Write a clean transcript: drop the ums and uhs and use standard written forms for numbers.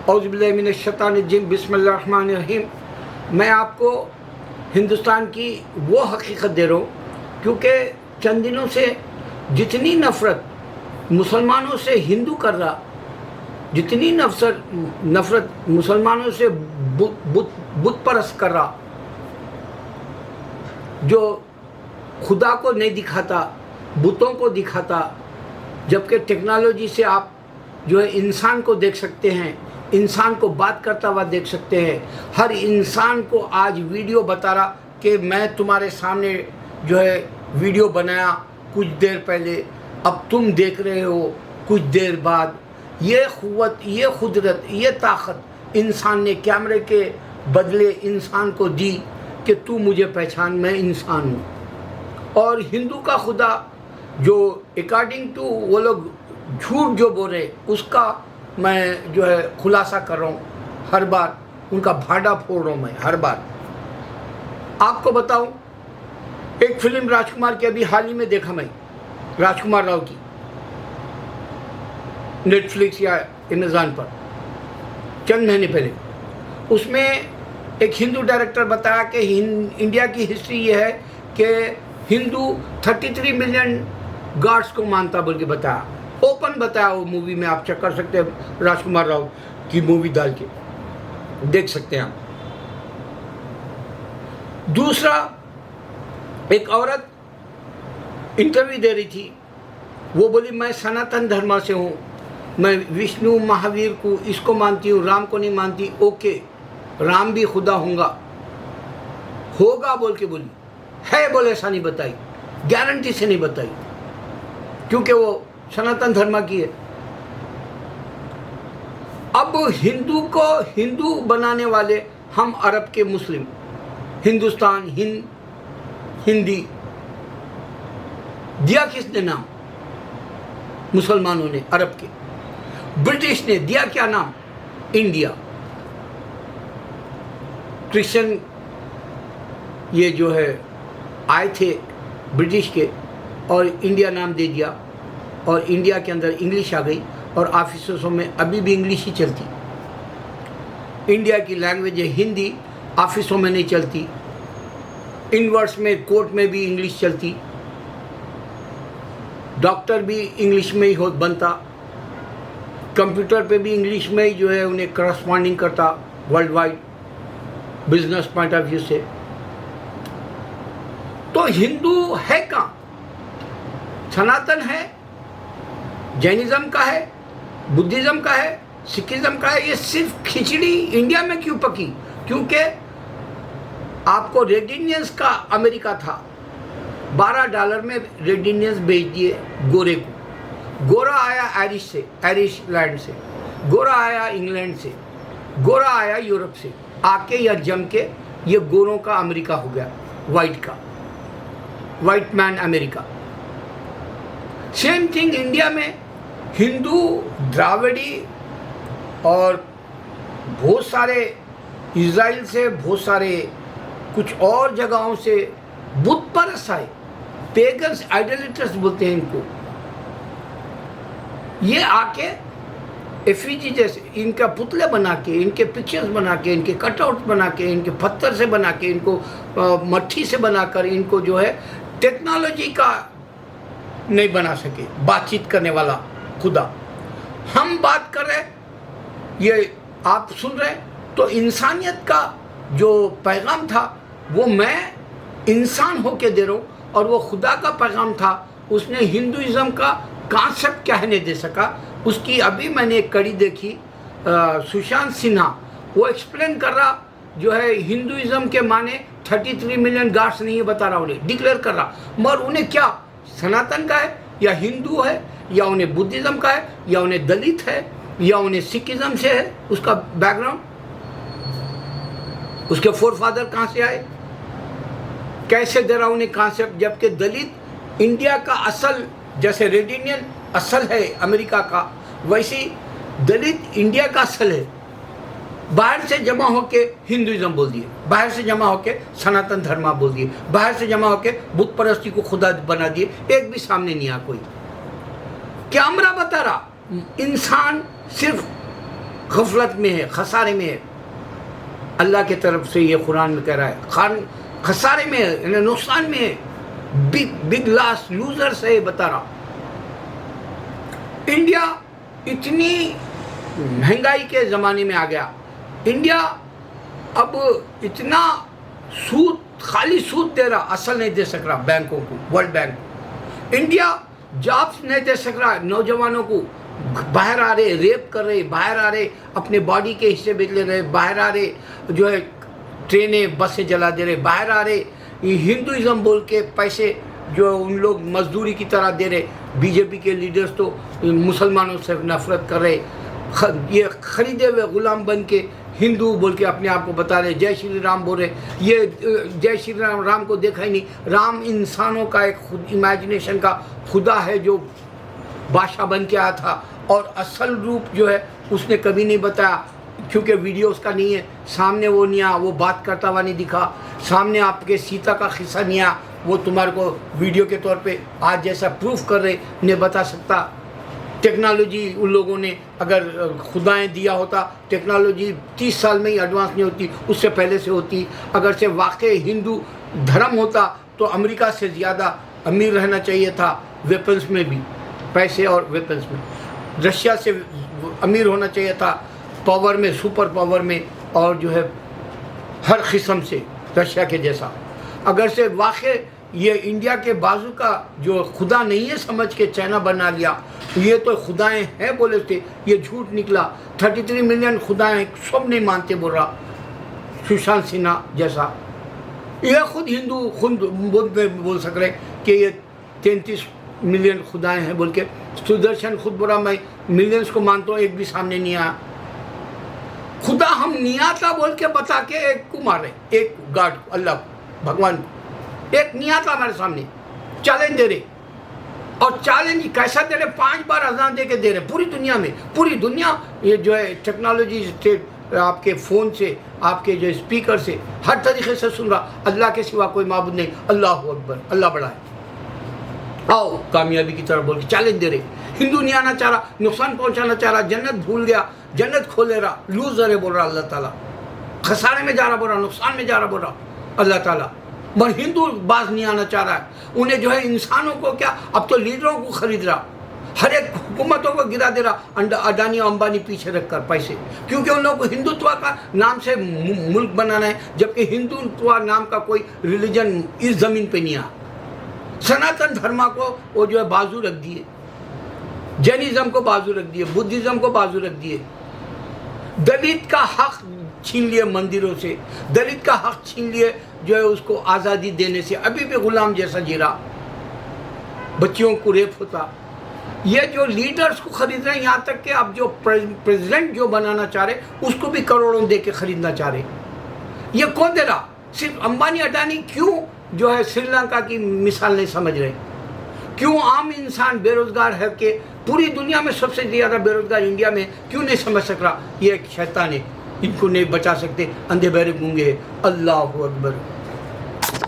औज़ुबिल्लाहिमिनश्शैतानिर्रजीम बिस्मिल्लाहिर्रहमानिर्रहीम। मैं आपको हिंदुस्तान की वो हकीकत दे रहा हूँ क्योंकि चंद दिनों से जितनी नफ़रत मुसलमानों से हिंदू कर रहा, जितनी नफ़रत मुसलमानों से बुत परस्त कर रहा, जो खुदा को नहीं दिखाता बुतों को दिखाता, जबकि टेक्नोलॉजी से आप जो है इंसान को देख सकते हैं, इंसान को बात करता हुआ देख सकते हैं। हर इंसान को आज वीडियो बता रहा कि मैं तुम्हारे सामने जो है वीडियो बनाया कुछ देर पहले, अब तुम देख रहे हो कुछ देर बाद। ये क़ुव्वत, ये कुदरत, ये ताकत इंसान ने कैमरे के बदले इंसान को दी कि तू मुझे पहचान, मैं इंसान हूँ। और हिंदू का खुदा जो अकॉर्डिंग टू वो लोग झूठ जो बोल रहे उसका मैं जो है खुलासा कर रहा हूँ, हर बार उनका भांडा फोड़ रहा हूँ मैं हर बार। आपको बताऊँ, एक फिल्म राजकुमार की अभी हाल ही में देखा मैं, राजकुमार राव की, नेटफ्लिक्स या अमेज़ॉन पर चंद महीने पहले। उसमें एक हिंदू डायरेक्टर बताया कि इंडिया की हिस्ट्री ये है कि हिंदू 33 मिलियन गॉड्स को मानता बोल के बताया, ओपन बताया। वो मूवी में आप चेक कर सकते हैं, राजकुमार राव की मूवी डाल के देख सकते हैं आप। दूसरा, एक औरत इंटरव्यू दे रही थी, वो बोली मैं सनातन धर्म से हूँ, मैं विष्णु महावीर को इसको मानती हूँ, राम को नहीं मानती। ओके, राम भी खुदा होगा बोल के बोली, है बोले ऐसा नहीं बताई, गारंटी से नहीं बताई, क्योंकि वो सनातन धर्म की है। अब हिंदू को हिंदू बनाने वाले हम अरब के मुस्लिम, हिंदुस्तान, हिंदी दिया किसने नाम? मुसलमानों ने, अरब के। ब्रिटिश ने दिया क्या नाम? इंडिया। क्रिश्चियन ये जो है आए थे ब्रिटिश के और इंडिया नाम दे दिया, और इंडिया के अंदर इंग्लिश आ गई और ऑफिसों में अभी भी इंग्लिश ही चलती। इंडिया की लैंग्वेज है हिंदी, ऑफिसों में नहीं चलती। इनवर्स में कोर्ट में भी इंग्लिश चलती, डॉक्टर भी इंग्लिश में ही बनता, कंप्यूटर पे भी इंग्लिश में ही जो है उन्हें करस्पॉन्डिंग करता world wide business point of view से। तो हिंदू है कहाँ? सनातन है, जैनिज्म का है, बुद्धिज्म का है, सिखिज्म का है। ये सिर्फ खिचड़ी इंडिया में क्यों पकी? क्योंकि आपको रेड इंडियंस का अमेरिका था, $12 में रेड इंडियंस बेच दिए गोरे को। गोरा आया आयरिश से, आयरिश लैंड से, गोरा आया इंग्लैंड से, गोरा आया यूरोप से, आके या जम के ये गोरों का अमेरिका हो गया, वाइट का, white man America. Same thing India में हिंदू, द्राविड़ी और बहुत सारे इज़राइल से, बहुत सारे कुछ और जगहों से बुत परस्त आए, पेगन्स, आइडोलेटर्स बोलते हैं इनको। ये आके एफिजी जैसे इनका पुतले बना के, इनके पिक्चर्स बना के, इनके कटआउट बना के, इनके पत्थर से बना के, इनको मट्टी से बनाकर, इनको जो है टेक्नोलॉजी का नहीं बना सके बातचीत करने वाला खुदा। हम बात कर रहे, ये आप सुन रहे, तो इंसानियत का जो पैगाम था वो मैं इंसान होके दे रहा हूँ, और वो खुदा का पैगाम था उसने हिंदुइज्म का कॉन्सेप्ट क्या है नहीं दे सका। उसकी अभी मैंने एक कड़ी देखी, सुशांत सिन्हा, वो एक्सप्लेन कर रहा जो है हिंदुइज्म के माने 33 मिलियन गॉड्स नहीं है, बता रहा उन्हें, डिक्लेयर कर रहा। मगर उन्हें क्या सनातन का है या हिंदू है, या उन्हें बुद्धिज्म का है, या उन्हें दलित है, या उन्हें सिखिज्म से है, उसका बैकग्राउंड, उसके फोर फादर कहाँ से आए, कैसे दे रहा उन्हें कॉन्सेप्ट। जबकि दलित इंडिया का असल, जैसे रेड इंडियन असल है अमेरिका का, वैसे दलित इंडिया का असल है। बाहर से जमा होके हिंदुइज्म बोल दिए, बाहर से जमा होके सनातन धर्म बोल दिए, बाहर से जमा होके बुत परस्ती को खुदा बना दिए। एक भी सामने नहीं आ कोई। कैमरा बता रहा इंसान सिर्फ गफलत में है, खसारे में है। अल्लाह की तरफ से ये कुरान में कह रहा है, खसारे में है, यानी नुकसान में है, बिग लॉस, लूजर्स है, बता रहा। इंडिया इतनी महंगाई के ज़माने में आ गया। इंडिया अब इतना सूद, खाली सूद दे रहा, असल नहीं दे सक रहा बैंकों को, वर्ल्ड बैंक। इंडिया जॉब्स नहीं दे सक रहा नौजवानों को, बाहर आ रहे, रेप कर रहे, बाहर आ रहे, अपने बॉडी के हिस्से बेच ले रहे, बाहर आ रहे, जो है ट्रेनें बसें जला दे रहे, बाहर आ रहे, हिंदुइज्म बोल के पैसे जो उन लोग मजदूरी की तरह दे रहे। बीजेपी के लीडर्स तो मुसलमानों से नफरत कर रहे, ये खरीदे हुए गुलाम बन के हिंदू बोल के अपने आप को बता रहे, जय श्री राम बोल रहे। ये जय श्री राम को देखा ही नहीं। राम इंसानों का एक खुद इमेजिनेशन का खुदा है जो बादशाह बन के आया था, और असल रूप जो है उसने कभी नहीं बताया, क्योंकि वीडियो उसका नहीं है, सामने वो नहीं आया, वो बात करता हुआ नहीं दिखा, सामने आपके सीता का किस्सा नहीं आया, वो तुम्हारे को वीडियो के तौर पे आज जैसा प्रूफ कर रहे नहीं बता सकता। टेक्नोलॉजी उन लोगों ने अगर खुदाएं दिया होता, टेक्नोलॉजी 30 साल में ही एडवांस नहीं होती, उससे पहले से होती। अगर से वाकई हिंदू धर्म होता तो अमेरिका से ज़्यादा अमीर रहना चाहिए था, वेपन्स में भी, पैसे और वेपन्स में। रशिया से अमीर होना चाहिए था, पावर में, सुपर पावर में, और जो है हर किस्म से रशिया के जैसा। अगर से वाकई ये इंडिया के बाजू का जो खुदा नहीं है समझ के चाइना बना लिया, ये तो खुदाएं हैं बोले थे, ये झूठ निकला। 33 मिलियन खुदाएं सब नहीं मानते बोल रहा सुशांत सिन्हा जैसा। ये खुद हिंदू खुद बोल सक रहे कि ये 33 मिलियन खुदाएं हैं बोल के। सुदर्शन खुद बोला मैं मिलियंस को मानता हूँ, एक भी सामने नहीं आया। खुदा हम नहीं आता बोल के बता के एक को मारे, एक गॉड अल्लाह भगवान एक नहीं आता हमारे सामने, चैलेंज दे रहे। और चैलेंज कैसा दे रहे, 5 बार अजान दे के दे रहे पूरी दुनिया में। पूरी दुनिया ये जो है टेक्नोलॉजी से, आपके फ़ोन से, आपके जो स्पीकर से, हर तरीके से सुन रहा, अल्लाह के सिवा कोई माबूद नहीं, अल्लाह अकबर, अल्लाह बड़ा है, आओ कामयाबी की तरफ बोल के चैलेंज दे रहे। हिंदू नहीं आना चाह रहा, नुकसान पहुंचाना चाह रहा, जन्नत भूल गया, जन्नत खोले रहा, लूजर है बोल रहा अल्लाह ताला, खसारे में जा रहा बोल रहा, नुकसान में जा रहा बोल रहा अल्लाह ताला। पर हिंदू बाज नहीं आना चाह रहा है, उन्हें जो है इंसानों को क्या, अब तो लीडरों को खरीद रहा, हर एक हुकूमतों को गिरा दे रहा, अडानी अंबानी पीछे रखकर पैसे, क्योंकि उन लोगों को हिंदुत्व का नाम से मुल्क बनाना है, जबकि हिंदुत्व नाम का कोई रिलीजन इस जमीन पे नहीं आया। सनातन धर्म को वो जो है बाजू रख दिए, जैनिज्म को बाजू रख दिए, बुद्धिज्म को बाजू रख दिए, दलित का हक छीन लिए मंदिरों से, दलित का हक छीन लिए जो है उसको आज़ादी देने से, अभी भी गुलाम जैसा जी रहा, बच्चियों को रेप होता। ये जो लीडर्स को खरीद रहे हैं, यहाँ तक कि अब जो प्रेसिडेंट जो बनाना चाह रहे उसको भी करोड़ों दे के खरीदना चाह रहे। ये कौन दे रहा? सिर्फ अंबानी अडानी। क्यों जो है श्रीलंका की मिसाल नहीं समझ रहे? क्यों आम इंसान बेरोजगार है कि पूरी दुनिया में सबसे ज़्यादा बेरोजगार इंडिया में, क्यों नहीं समझ सक रहा? ये एक शैतान है, इनको नहीं बचा सकते, अंधे बहरे गूंगे। अल्लाह अकबर।